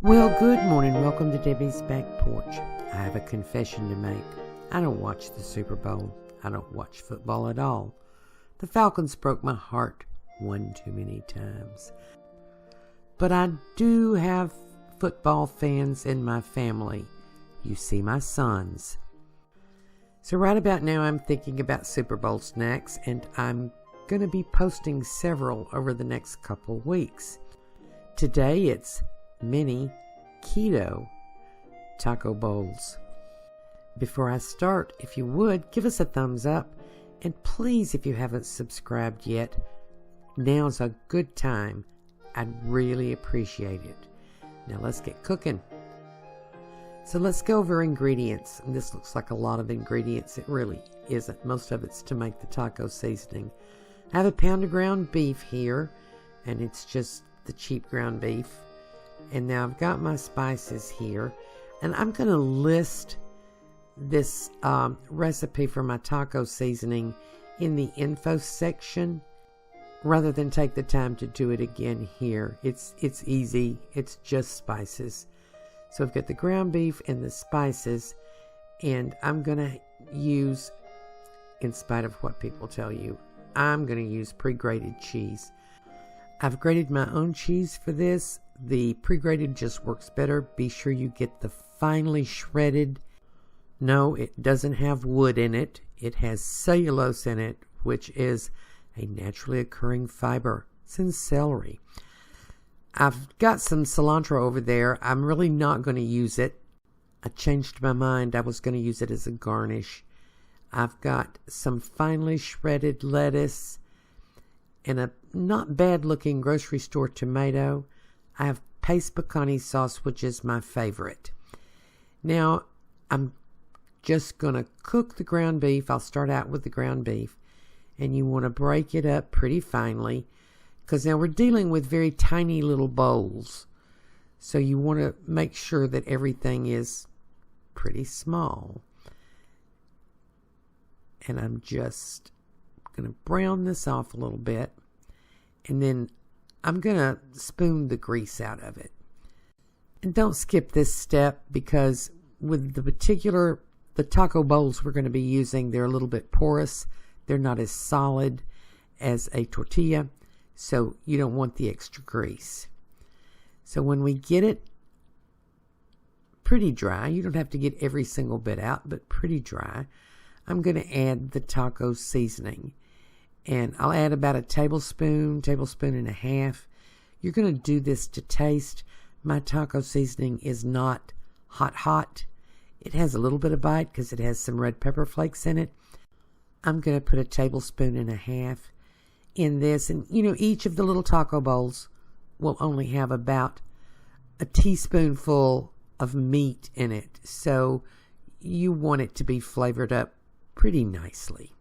Well, good morning. Welcome to Debbie's Back Porch. I have a confession to make. I don't watch the Super Bowl. I don't watch football at all. The Falcons broke my heart one too many times. But I do have football fans in my family. You see, my sons. So right about now, I'm thinking about Super Bowl snacks, and I'm going to be posting several over the next couple weeks. Today, it's mini Keto Taco Bowls. Before I start, if you would, give us a thumbs up, and please, if you haven't subscribed yet, now's a good time. I'd really appreciate it. Now let's get cooking. So let's go over ingredients. And this looks like a lot of ingredients. It really isn't. Most of it's to make the taco seasoning. I have a pound of ground beef here, and it's just the cheap ground beef. And now I've got my spices here, and I'm going to list this recipe for my taco seasoning in the info section rather than take the time to do it again here. It's easy. It's just spices. So I've got the ground beef and the spices, and I'm going to use, in spite of what people tell you, I'm going to use pre-grated cheese. I've grated my own cheese for this. The pre-grated just works better. Be sure you get the finely shredded. No, it doesn't have wood in it. It has cellulose in it, which is a naturally occurring fiber. It's in celery. I've got some cilantro over there. I'm really not going to use it. I changed my mind. I was going to use it as a garnish. I've got some finely shredded lettuce and a not bad looking grocery store tomato. I have paste pecani sauce, which is my favorite. Now, I'm just going to cook the ground beef. I'll start out with the ground beef. And you want to break it up pretty finely, because now we're dealing with very tiny little bowls. So you want to make sure that everything is pretty small. And I'm just going to brown this off a little bit. And then I'm going to spoon the grease out of it. And don't skip this step, because with the taco bowls we're going to be using, they're a little bit porous. They're not as solid as a tortilla, so you don't want the extra grease. So when we get it pretty dry, you don't have to get every single bit out, but pretty dry, I'm going to add the taco seasoning. And I'll add about a tablespoon and a half. You're going to do this to taste. My taco seasoning is not hot. It has a little bit of bite because it has some red pepper flakes in it. I'm going to put a tablespoon and a half in this. And, each of the little taco bowls will only have about a teaspoonful of meat in it. So you want it to be flavored up pretty nicely.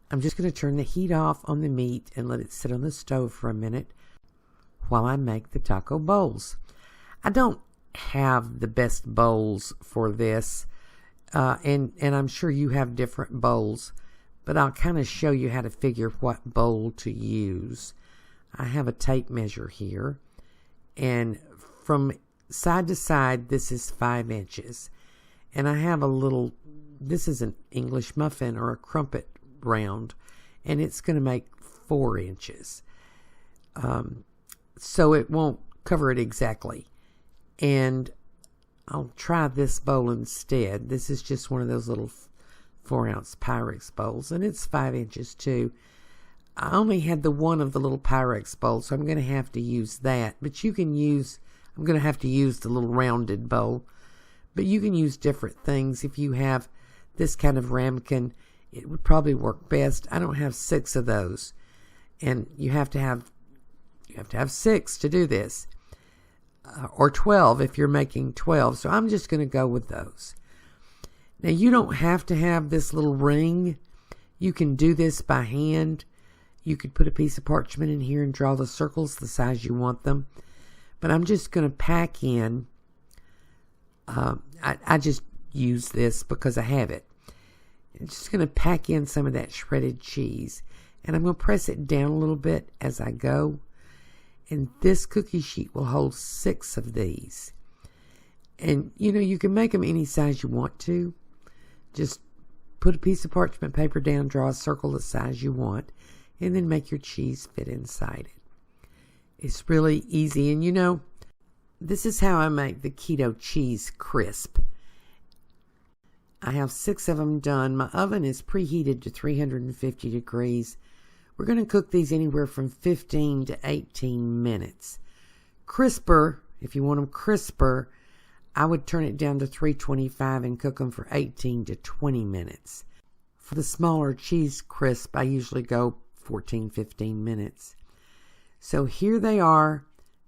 I'm just going to turn the heat off on the meat and let it sit on the stove for a minute while I make the taco bowls. I don't have the best bowls for this. And I'm sure you have different bowls, but I'll kind of show you how to figure what bowl to use. I have a tape measure here, and from side to side, this is 5 inches. And I have this is an English muffin or a crumpet round, and it's going to make 4 inches. So it won't cover it exactly. And I'll try this bowl instead. This is just one of those little 4-ounce Pyrex bowls, and it's 5 inches too. I only had the one of the little Pyrex bowls, so I'm going to have to use that. But I'm going to have to use the little rounded bowl. But you can use different things. If you have this kind of ramekin, it would probably work best. I don't have 6 of those, and you have to have 6 to do this. Or 12 if you're making 12. So I'm just going to go with those. Now, you don't have to have this little ring. You can do this by hand. You could put a piece of parchment in here and draw the circles the size you want them. But I'm just going to pack in. I just use this because I have it. I'm just going to pack in some of that shredded cheese. And I'm going to press it down a little bit as I go. And this cookie sheet will hold 6 of these. And, you can make them any size you want to. Just put a piece of parchment paper down, draw a circle the size you want, and then make your cheese fit inside it. It's really easy. And, this is how I make the keto cheese crisp. I have 6 of them done. My oven is preheated to 350 degrees. We're going to cook these anywhere from 15 to 18 minutes. Crisper, if you want them crisper, I would turn it down to 325 and cook them for 18 to 20 minutes. For the smaller cheese crisp, I usually go 14, 15 minutes. So here they are.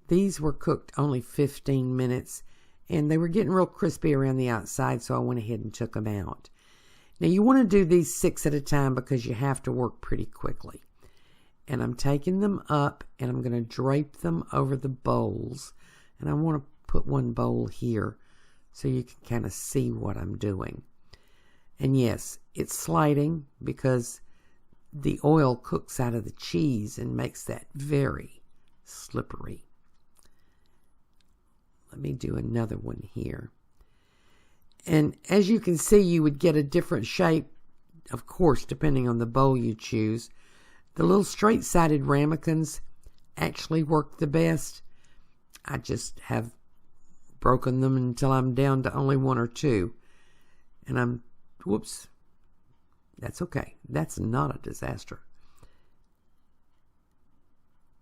These were cooked only 15 minutes, and they were getting real crispy around the outside, so I went ahead and took them out. Now, you want to do these 6 at a time because you have to work pretty quickly. And I'm taking them up, and I'm going to drape them over the bowls. And I want to put one bowl here so you can kind of see what I'm doing. And yes, it's sliding because the oil cooks out of the cheese and makes that very slippery. Let me do another one here. And as you can see, you would get a different shape, of course, depending on the bowl you choose. The little straight-sided ramekins actually work the best. I just have broken them until I'm down to only 1 or 2. And whoops, that's okay. That's not a disaster.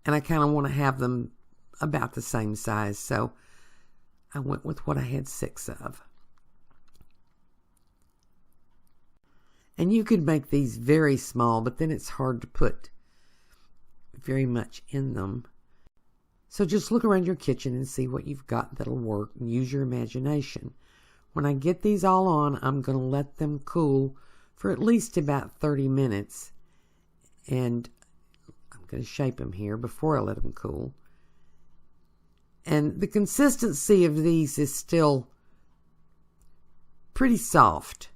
And I kind of want to have them about the same size, so I went with what I had 6 of. And you could make these very small, but then it's hard to put very much in them. So just look around your kitchen and see what you've got that'll work and use your imagination. When I get these all on, I'm going to let them cool for at least about 30 minutes. And I'm going to shape them here before I let them cool. And the consistency of these is still pretty soft.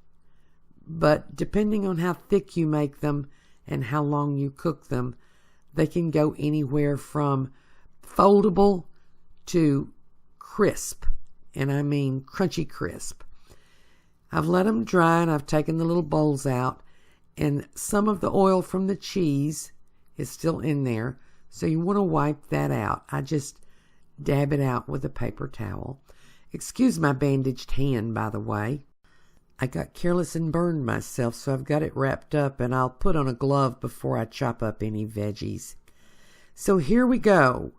But depending on how thick you make them and how long you cook them, they can go anywhere from foldable to crisp. And I mean crunchy crisp. I've let them dry and I've taken the little bowls out. And some of the oil from the cheese is still in there. So you want to wipe that out. I just dab it out with a paper towel. Excuse my bandaged hand, by the way. I got careless and burned myself, so I've got it wrapped up, and I'll put on a glove before I chop up any veggies. So here we go.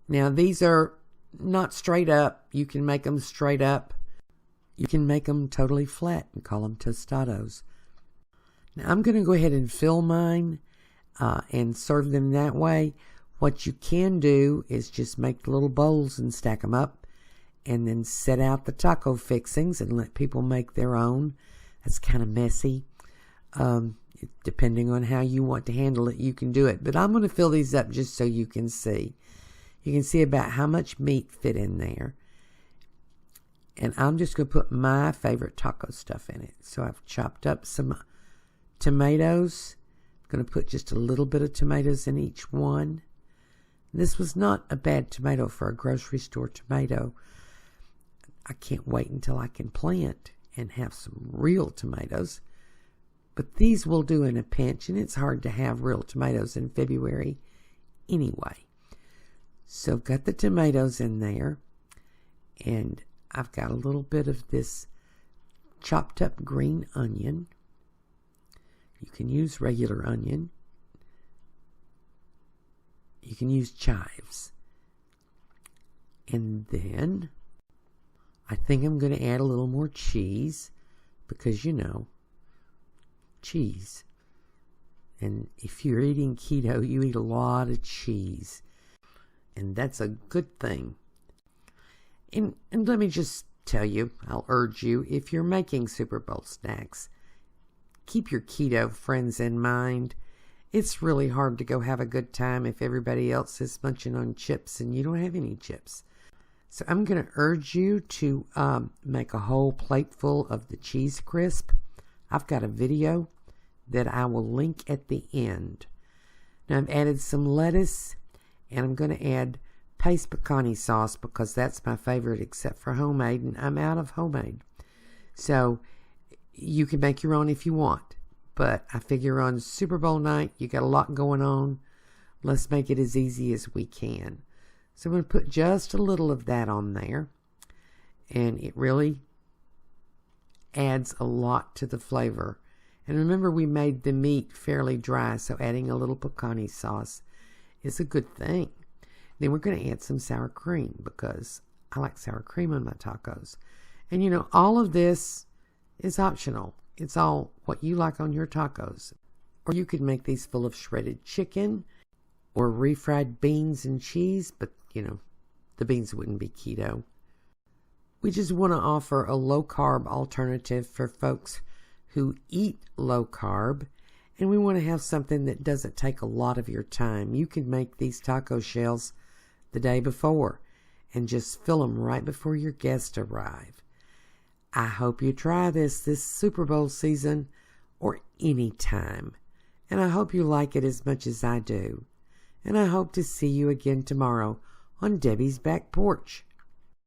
Now, these are not straight up. You can make them straight up. You can make them totally flat and call them tostados. Now, I'm going to go ahead and fill mine and serve them that way. What you can do is just make little bowls and stack them up, and then set out the taco fixings and let people make their own. That's kind of messy. Depending on how you want to handle it, you can do it. But I'm going to fill these up just so you can see. You can see about how much meat fit in there. And I'm just going to put my favorite taco stuff in it. So I've chopped up some tomatoes. I'm going to put just a little bit of tomatoes in each one. This was not a bad tomato for a grocery store tomato. I can't wait until I can plant and have some real tomatoes. But these will do in a pinch, and it's hard to have real tomatoes in February anyway. So I've got the tomatoes in there, and I've got a little bit of this chopped up green onion. You can use regular onion. You can use chives. And then I think I'm going to add a little more cheese because, cheese. And if you're eating keto, you eat a lot of cheese. And that's a good thing. And let me just tell you, I'll urge you, if you're making Super Bowl snacks, keep your keto friends in mind. It's really hard to go have a good time if everybody else is munching on chips and you don't have any chips. So I'm going to urge you to make a whole plateful of the cheese crisp. I've got a video that I will link at the end. Now I've added some lettuce, and I'm going to add paste pecani sauce because that's my favorite except for homemade, and I'm out of homemade. So you can make your own if you want. But I figure on Super Bowl night, you got a lot going on. Let's make it as easy as we can. So I'm going to put just a little of that on there. And it really adds a lot to the flavor. And remember, we made the meat fairly dry, so adding a little pecani sauce is a good thing. Then we're going to add some sour cream because I like sour cream on my tacos. And you know, all of this is optional. It's all what you like on your tacos. Or you could make these full of shredded chicken or refried beans and cheese, but you know, the beans wouldn't be keto. We just want to offer a low-carb alternative for folks who eat low-carb, and we want to have something that doesn't take a lot of your time. You can make these taco shells the day before and just fill them right before your guests arrive. I hope you try this Super Bowl season or any time, and I hope you like it as much as I do. And I hope to see you again tomorrow on Debbie's Back Porch.